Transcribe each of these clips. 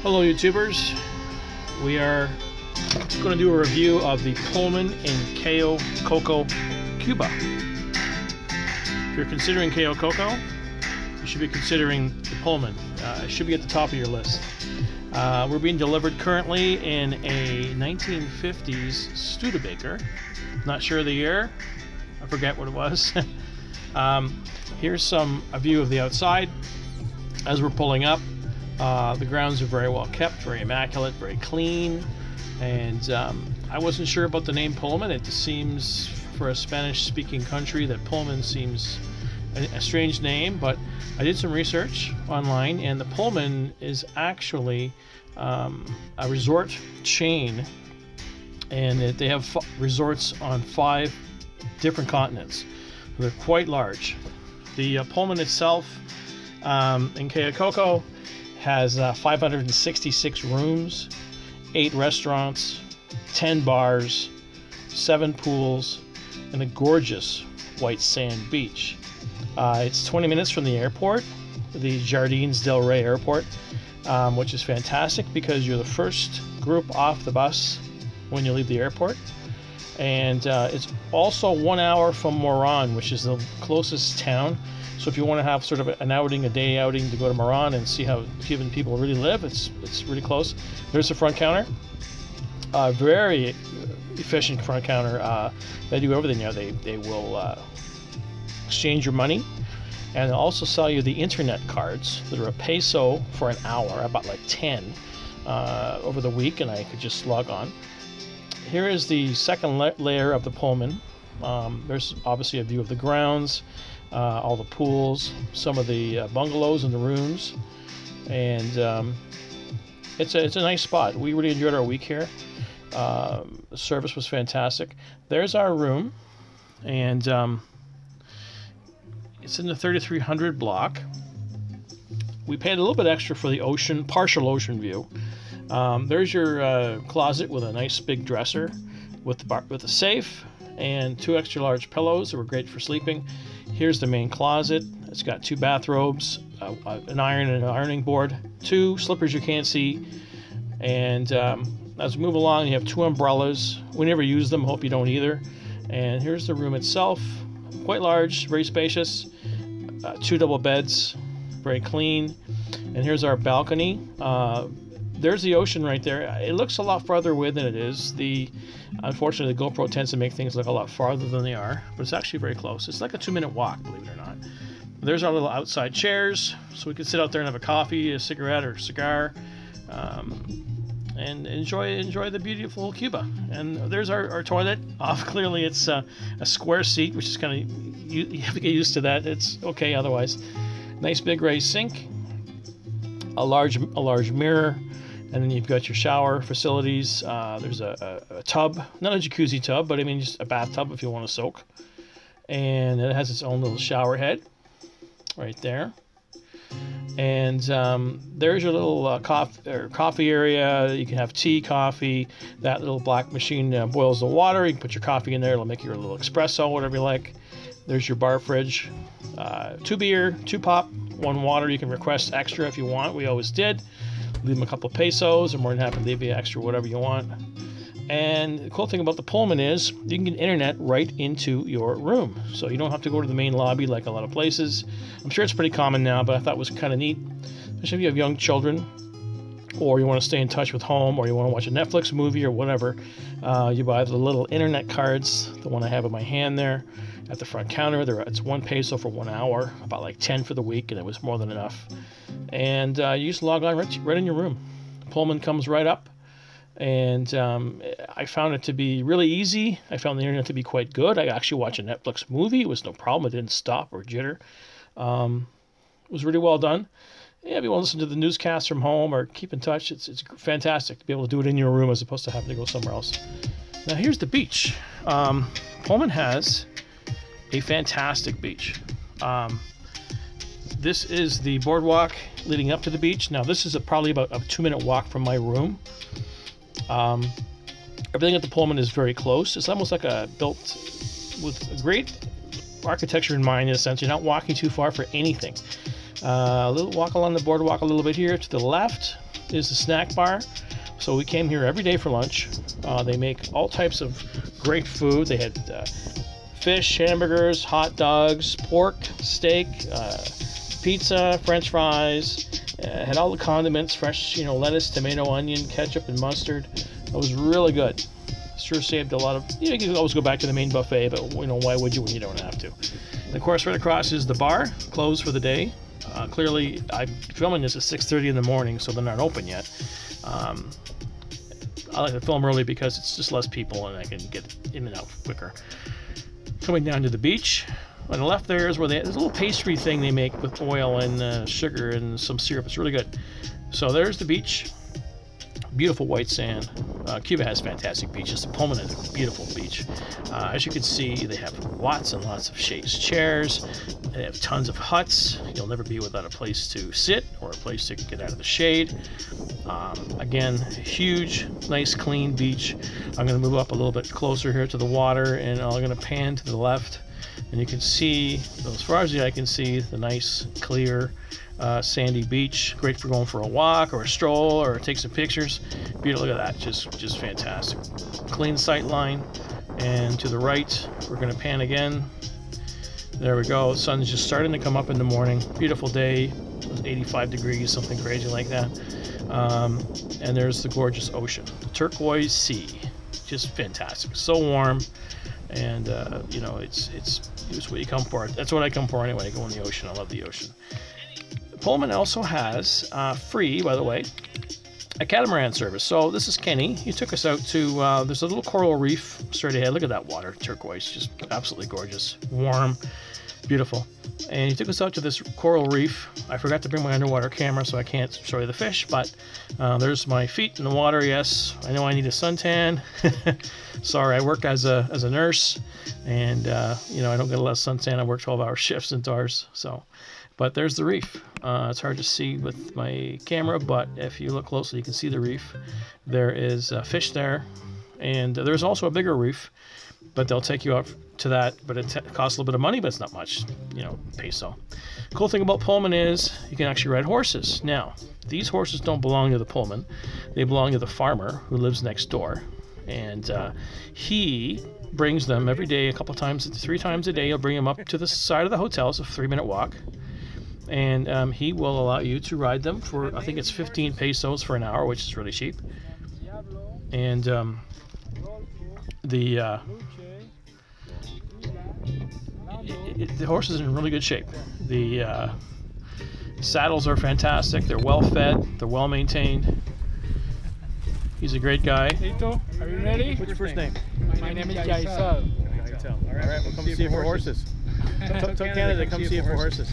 Hello YouTubers, we are going to do a review of the Pullman in Cayo Coco Cuba. If you're considering Cayo Coco, you should be considering the Pullman. It should be at the top of your list. We're being delivered currently in a 1950s Studebaker. Not sure of the year, I forget what it was. Here's a view of the outside as we're pulling up. The grounds are very well kept, very immaculate, very clean, and I wasn't sure about the name Pullman. It seems, for a Spanish-speaking country, that Pullman seems a strange name, but I did some research online, and the Pullman is actually a resort chain, and they have resorts on 5 different continents. They're quite large. The Pullman itself in Cayo Coco has 566 rooms, 8 restaurants, 10 bars, 7 pools, and a gorgeous white sand beach. It's 20 minutes from the airport, the Jardines del Rey airport, which is fantastic because you're the first group off the bus when you leave the airport. And it's also 1 hour from Moran, which is the closest town. So if you want to have sort of an outing, a day outing to go to Moran and see how Cuban people really live, it's really close. There's the front counter. Very efficient front counter. They do everything there. They will exchange your money, and they'll also sell you the internet cards that are $1 for an hour, about like 10 over the week, and I could just log on. Here is the second layer of the Pullman. There's obviously a view of the grounds, all the pools, some of the bungalows and the rooms, and it's a nice spot. We really enjoyed our week here. The service was fantastic. There's our room, and it's in the 3300 block. We paid a little bit extra for the ocean, partial ocean view. There's your closet with a nice big dresser with a safe and 2 extra large pillows that were great for sleeping. Here's the main closet. It's got 2 bathrobes, an iron and an ironing board, 2 slippers you can't see, and as we move along, you have 2 umbrellas. We never use them, hope you don't either. And here's the room itself, quite large, very spacious, 2 double beds, very clean. And here's our balcony. There's the ocean right there. It looks a lot farther away than it is. Unfortunately, the GoPro tends to make things look a lot farther than they are, but it's actually very close. It's like a 2-minute walk, believe it or not. There's our little outside chairs, so we can sit out there and have a coffee, a cigarette, or a cigar, and enjoy the beautiful Cuba. And there's our toilet. Clearly, it's a square seat, which is kind of, you have to get used to that. It's okay otherwise. Nice big raised sink, a large mirror. And then you've got your shower facilities. There's a tub, not a jacuzzi tub, but I mean just a bathtub if you want to soak. And it has its own little shower head right there. And there's your little coffee area. You can have tea, coffee. That little black machine boils the water. You can put your coffee in there. It'll make your little espresso, whatever you like. There's your bar fridge. 2 beer, 2 pop, 1 water. You can request extra if you want. We always did. Leave them a couple of pesos. I'm more than happy to leave you extra whatever you want. And the cool thing about the Pullman is you can get internet right into your room, so you don't have to go to the main lobby like a lot of places. I'm sure it's pretty common now, but I thought it was kind of neat, especially if you have young children, or you want to stay in touch with home, or you want to watch a Netflix movie or whatever. You buy the little internet cards, the one I have in my hand there at the front counter. It's $1 for 1 hour, about like 10 for the week, and it was more than enough. And you just log on right in your room. Pullman comes right up, and I found it to be really easy. I found the internet to be quite good. I actually watched a Netflix movie. It was no problem. It didn't stop or jitter. It was really well done. Yeah, if you want to listen to the newscasts from home or keep in touch, it's fantastic to be able to do it in your room as opposed to having to go somewhere else. Now here's the beach. Pullman has a fantastic beach. This is the boardwalk leading up to the beach. Now this is probably about a 2-minute walk from my room. Everything at the Pullman is very close. It's almost like built with a great architecture in mind, in a sense. You're not walking too far for anything. A little walk along the boardwalk a little bit here. To the left is the snack bar. So we came here every day for lunch. They make all types of great food. They had fish, hamburgers, hot dogs, pork, steak, pizza, French fries. Had all the condiments, fresh, lettuce, tomato, onion, ketchup, and mustard. It was really good. Sure saved a lot of. You can always go back to the main buffet, but why would you when you don't have to? And of course, right across is the bar, closed for the day. Clearly, I'm filming this at 6:30 in the morning, so they're not open yet. I like to film early because it's just less people and I can get in and out quicker. Coming down to the beach. On the left there is where there's a little pastry thing they make with oil and sugar and some syrup. It's really good. So there's the beach. Beautiful white sand. Cuba has fantastic beaches. The Pullman is a beautiful beach. As you can see, they have lots and lots of shades, chairs. They have tons of huts. You'll never be without a place to sit or a place to get out of the shade. Again, huge, nice, clean beach. I'm going to move up a little bit closer here to the water, and I'm going to pan to the left. And you can see, as far as the eye can see, the nice, clear, sandy beach. Great for going for a walk or a stroll or take some pictures. Beautiful. Look at that. Just fantastic. Clean sight line. And to the right, we're going to pan again. There we go. The sun's just starting to come up in the morning. Beautiful day. It was 85 degrees, something crazy like that. And there's the gorgeous ocean. The turquoise sea. Just fantastic. So warm. And it's what you come for. That's what I come for anyway. I go in the ocean. I love the ocean. Pullman also has free, by the way, a catamaran service. So this is Kenny. He took us out to there's a little coral reef straight ahead. Look at that water, turquoise, just absolutely gorgeous, warm, beautiful. And he took us out to this coral reef. I forgot to bring my underwater camera, so I can't show you the fish, but there's my feet in the water. Yes, I know I need a suntan. Sorry, I work as a nurse, and I don't get a lot of suntan. I work 12-hour shifts indoors, so. But there's the reef. It's hard to see with my camera, but if you look closely, you can see the reef. There is fish there, and there's also a bigger reef, but they'll take you out to that, but it costs a little bit of money, but it's not much, peso. Cool thing about Pullman is you can actually ride horses. Now, these horses don't belong to the Pullman. They belong to the farmer who lives next door, and he brings them every day, a couple times, 3 times a day. He'll bring them up to the side of the hotel. It's a 3-minute walk. And he will allow you to ride them for, I think it's 15 pesos for an hour, which is really cheap. And the horse is in really good shape. The saddles are fantastic. They're well fed. They're well maintained. He's a great guy. Tito, are you ready? What's your first name? My name is Jaisal. All right, we'll come see you for horses. Tell Canada to come see you for horses.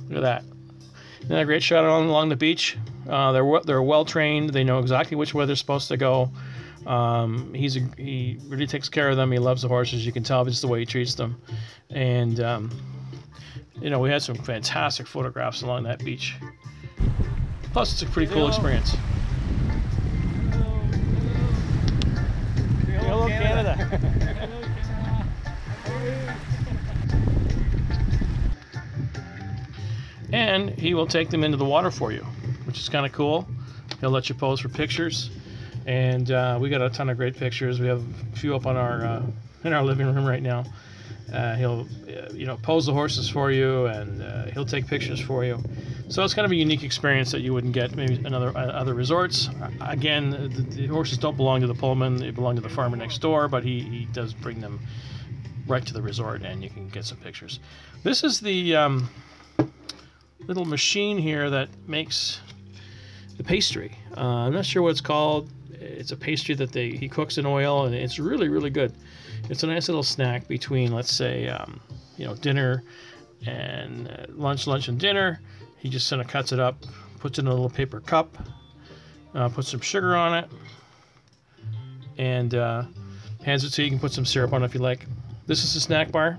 Look at that. Isn't that a great shot along the beach? They're well trained. They know exactly which way they're supposed to go. He really takes care of them. He loves the horses. You can tell just the way he treats them. And we had some fantastic photographs along that beach. Plus, it's a pretty cool experience. Hello, Canada. And he will take them into the water for you, which is kind of cool. He'll let you pose for pictures, and we got a ton of great pictures. We have a few up on our in our living room right now. He'll pose the horses for you, and he'll take pictures for you. So it's kind of a unique experience that you wouldn't get maybe in other resorts. Again, the horses don't belong to the Pullman; they belong to the farmer next door. But he does bring them right to the resort, and you can get some pictures. This is the little machine here that makes the pastry. I'm not sure what it's called. It's a pastry that he cooks in oil, and it's really, really good. It's a nice little snack between, let's say, dinner and lunch and dinner. He just kind of cuts it up, puts it in a little paper cup, puts some sugar on it, and hands it to you. You can put some syrup on it if you like. This is a snack bar.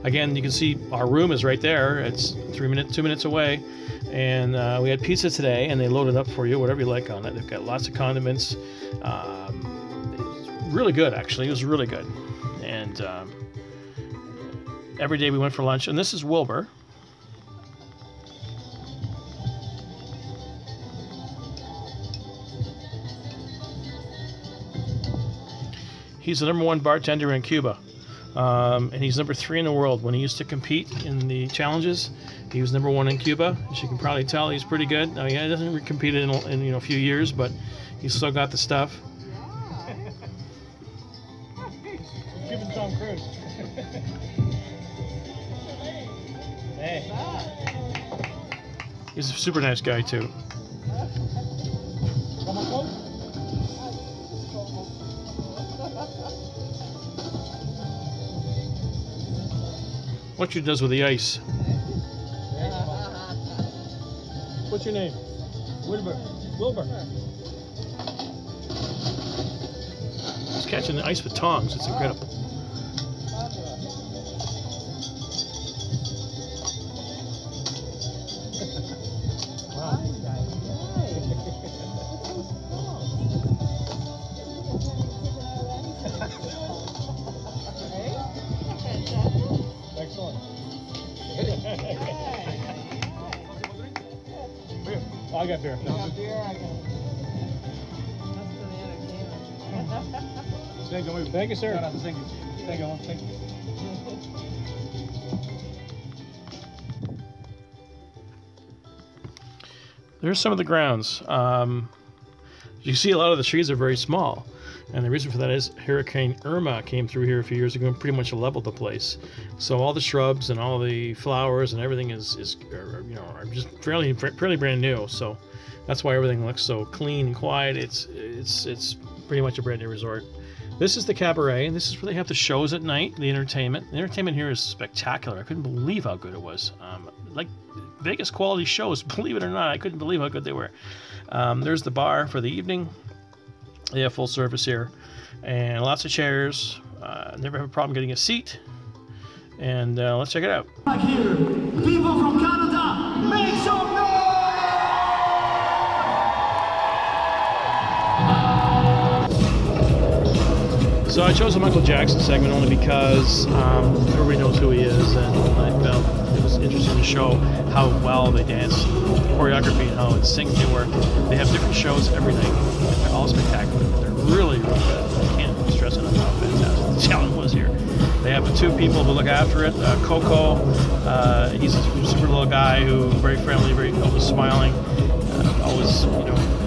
Again, you can see our room is right there. It's 2 minutes away, and we had pizza today, and they load it up for you, whatever you like on it. They've got lots of condiments. It's really good, actually. It was really good, and every day we went for lunch. And this is Wilbur. He's the #1 bartender in Cuba, and he's #3 in the world. When he used to compete in the challenges, he was #1 in Cuba. As you can probably tell, he's pretty good. Now, yeah, he doesn't compete in a few years, but he's still got the stuff. Giving Tom credit. Hey. He's a super nice guy too. What you does with the ice? What's your name? Wilbur. Wilbur. He's catching the ice with tongs. It's incredible. Excellent. I got beer. Thank you, sir. Thank you. Thank you. Thank you. There's some of the grounds. You see a lot of the trees are very small. And the reason for that is Hurricane Irma came through here a few years ago and pretty much leveled the place. So all the shrubs and all the flowers and everything are just fairly brand new. So that's why everything looks so clean and quiet. It's pretty much a brand new resort. This is the cabaret, and this is where they have the shows at night, the entertainment. The entertainment here is spectacular. I couldn't believe how good it was. Like Vegas quality shows, believe it or not, I couldn't believe how good they were. There's the bar for the evening. They have full service here, and lots of chairs. Never have a problem getting a seat. And let's check it out. Here, people from Canada, make some noise! So I chose the Michael Jackson segment only because everybody knows who he is, and I felt it was interesting to show how well they dance, choreography, and how in sync they were. They have different shows every night, and they're all spectacular. They're really, really good. I can't stress enough how fantastic the talent was here. They have 2 people who look after it. Coco, he's a super little guy who very friendly, very always smiling, always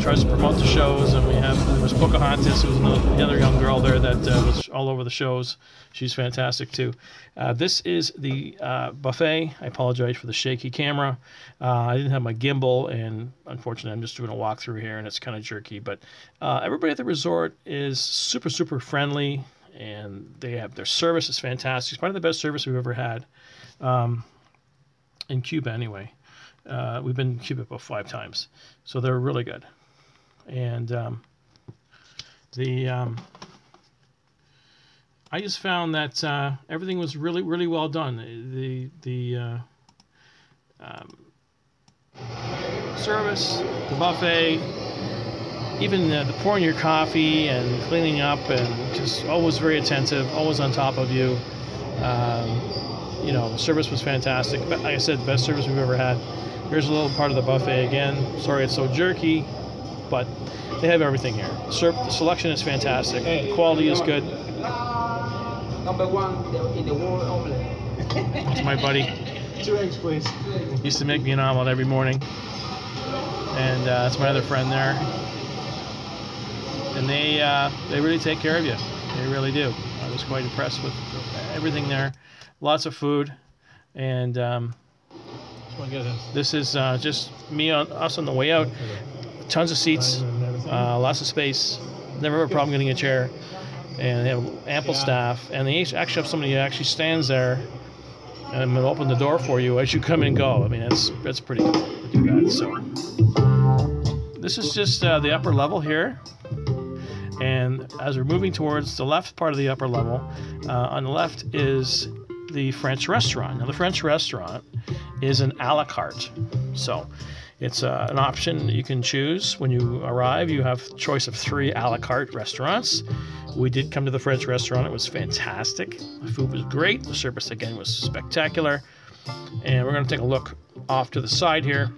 tries to promote the shows. And there was Pocahontas, who was another young girl there that was all over the shows. She's fantastic too. This is the buffet. I apologize for the shaky camera. I didn't have my gimbal, and unfortunately I'm just doing a walkthrough here, and it's kind of jerky. But everybody at the resort is super, super friendly, and their service is fantastic. It's probably the best service we've ever had in Cuba anyway. We've been in Cuba about 5 times, so they're really good. And I just found that everything was really, really well done. The service, the buffet, even the pouring your coffee and cleaning up, and just always very attentive, always on top of you. The service was fantastic. But like I said, the best service we've ever had. Here's a little part of the buffet again. Sorry it's so jerky, but they have everything here. The selection is fantastic. The quality is good. #1 in the world omelet. That's my buddy. 2 eggs, please. He used to make me an omelet every morning. And that's my other friend there. And they really take care of you. They really do. I was quite impressed with everything there. Lots of food. And this is just us on the way out. Tons of seats, lots of space. Never have a problem getting a chair. And they have ample staff. And they actually have somebody who actually stands there and will open the door for you as you come and go. I mean, that's pretty cool to do that. So this is just the upper level here. And as we're moving towards the left part of the upper level, on the left is the French restaurant. Now, the French restaurant is an a la carte. So it's an option that you can choose when you arrive. You have a choice of 3 a la carte restaurants. We did come to the French restaurant. It was fantastic. The food was great. The service, again, was spectacular. And we're going to take a look off to the side here,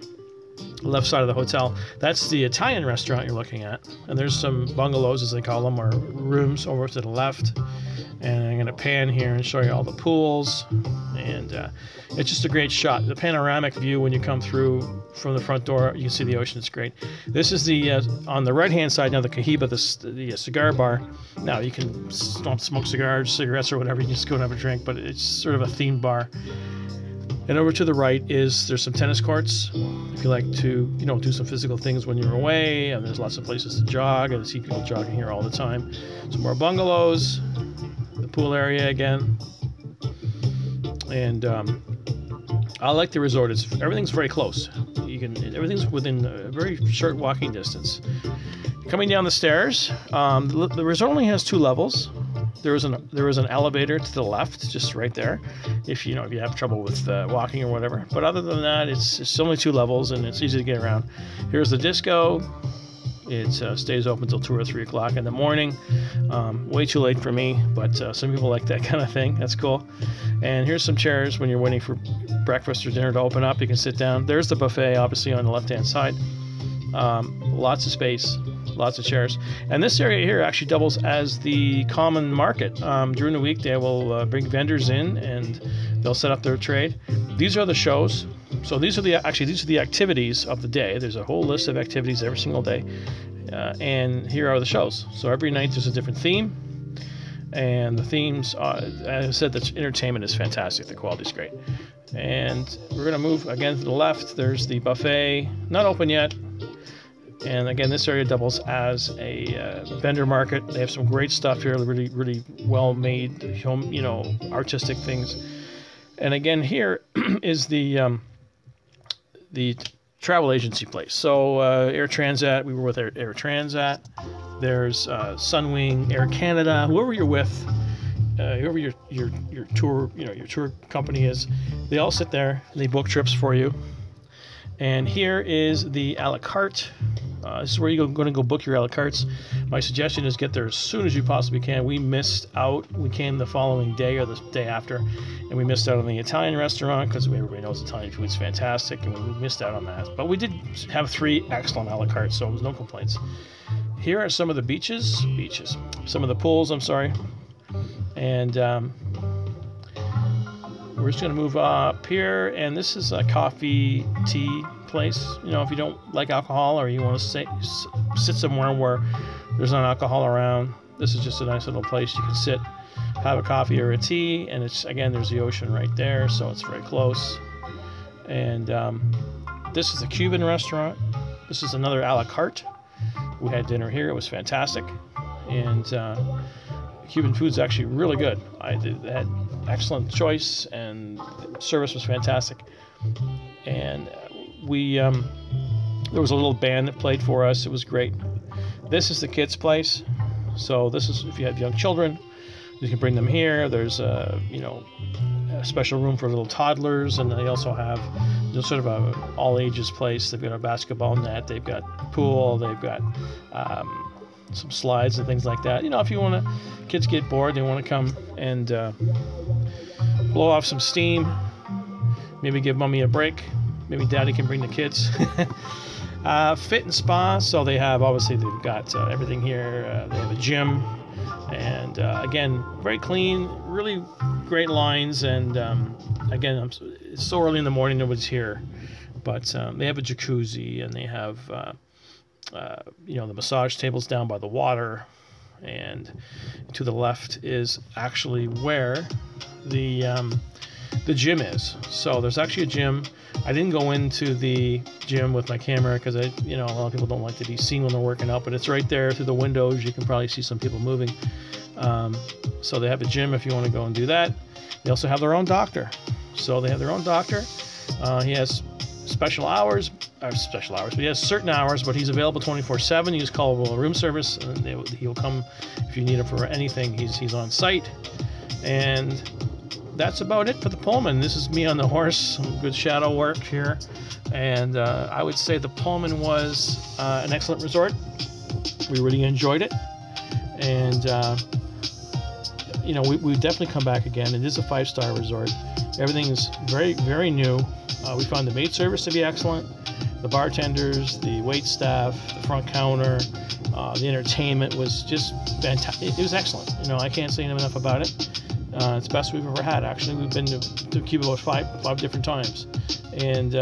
left side of the hotel. That's the Italian restaurant you're looking at. And there's some bungalows, as they call them, or rooms over to the left. And I'm going to pan here and show you all the pools. And it's just a great shot. The panoramic view when you come through from the front door, you can see the ocean. It's great. This is the, on the right-hand side now, the Cohiba, the cigar bar. Now, you can don't smoke cigars, cigarettes, or whatever. You can just go and have a drink, but it's sort of a themed bar. And over to the right there's some tennis courts. If you like to, do some physical things when you're away, and there's lots of places to jog, and I see people jogging here all the time. Some more bungalows, the pool area again. And I like the resort. Everything's very close. Everything's within a very short walking distance. Coming down the stairs, the resort only has 2 levels. There is an elevator to the left, just right there, if you have trouble with walking or whatever. But other than that, it's only 2 levels, and it's easy to get around. Here's the disco. It stays open until 2 or 3 o'clock in the morning. Way too late for me, but some people like that kind of thing. That's cool. And here's some chairs when you're waiting for breakfast or dinner to open up. You can sit down. There's the buffet, obviously, on the left-hand side. Lots of space. Lots of chairs. And this area here actually doubles as the common market. During the week, they will bring vendors in, and they'll set up their trade. These are the shows. So these are the activities of the day. There's a whole list of activities every single day. And here are the shows. So every night there's a different theme. And the themes, as I said, the entertainment is fantastic. The quality's great. And we're going to move again to the left. There's the buffet. Not open yet. And again, this area doubles as a vendor market. They have some great stuff here, really, really well-made, artistic things. And again, here is the travel agency place. So Air Transat, we were with Air Transat. There's Sunwing, Air Canada, whoever you're with, whoever your tour, your tour company is. They all sit there. And they book trips for you. And here is the a la carte. This is where you're going to go book your a la cartes. My suggestion is get there as soon as you possibly can. We missed out. We came the following day or the day after, and we missed out on the Italian restaurant because everybody knows Italian food is fantastic, and we missed out on that. But we did have 3 excellent a la cartes, so there's no complaints. Here are some of the beaches, some of the pools, I'm sorry. And we're just going to move up here, and this is a coffee, tea place. If you don't like alcohol, or you want to sit somewhere where there's not alcohol around, this is just a nice little place. You can sit, have a coffee or a tea, and there's the ocean right there, so it's very close. And this is the Cuban restaurant. This is another a la carte. We had dinner here. It was fantastic, and Cuban food's actually really good. I had excellent choice, and service was fantastic. And there was a little band that played for us. It was great. This is the kids' place. So this is, if you have young children, you can bring them here. There's a special room for little toddlers, and they also have sort of a all ages place. They've got a basketball net. They've got pool. They've got some slides and things like that. If you want to, kids get bored, they want to come and blow off some steam. Maybe give mommy a break. Maybe daddy can bring the kids. Fit and spa, so they've got everything here. They have a gym, and again, very clean, really great lines. And again, it's so early in the morning, nobody's here, but they have a jacuzzi, and they have the massage tables down by the water. And to the left is actually where the gym is. So there's actually a gym. I didn't go into the gym with my camera because a lot of people don't like to be seen when they're working out, but it's right there through the windows. You can probably see some people moving. So they have a gym if you want to go and do that. They also have their own doctor. So they have their own doctor. He has special hours, but he has certain hours, but he's available 24/7. He's callable room service, and he'll come if you need him for anything. He's on site. And that's about it for the Pullman. This is me on the horse. Some good shadow work here. And I would say the Pullman was an excellent resort. We really enjoyed it. And you know, we definitely come back again. It is a 5-star resort. Everything is very, very new. We found the maid service to be excellent. The bartenders, the wait staff, the front counter, the entertainment was just fantastic. It was excellent. You know, I can't say enough about it. It's the best we've ever had, actually. We've been to Cuba about five different times. And,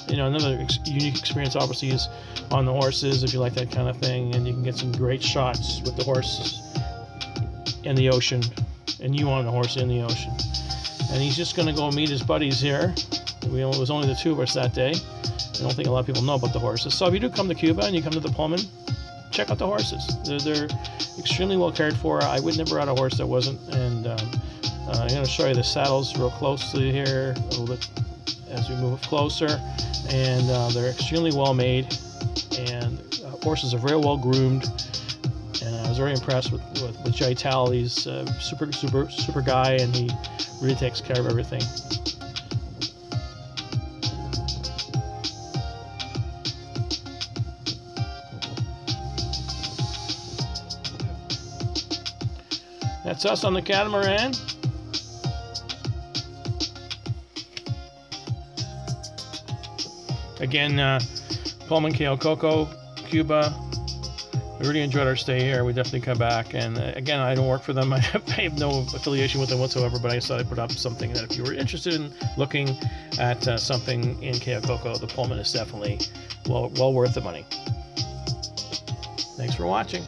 you know, another unique experience, obviously, is on the horses, if you like that kind of thing. And you can get some great shots with the horses in the ocean, and you on the horse in the ocean. And he's just going to go meet his buddies here. It was only the 2 of us that day. I don't think a lot of people know about the horses. So if you do come to Cuba and you come to the Pullman, check out the horses. They're extremely well cared for. I would never ride a horse that wasn't. And I'm going to show you the saddles real closely here a little bit as we move closer. And they're extremely well made, and horses are very well groomed. And I was very impressed with Jay Tal. He's a super guy, and he really takes care of everything. That's us on the catamaran. Again, Pullman, Cayo Coco, Cuba. We really enjoyed our stay here. We definitely come back. And again, I don't work for them. I have no affiliation with them whatsoever, but I decided to put up something that if you were interested in looking at something in Cayo Coco, the Pullman is definitely well worth the money. Thanks for watching.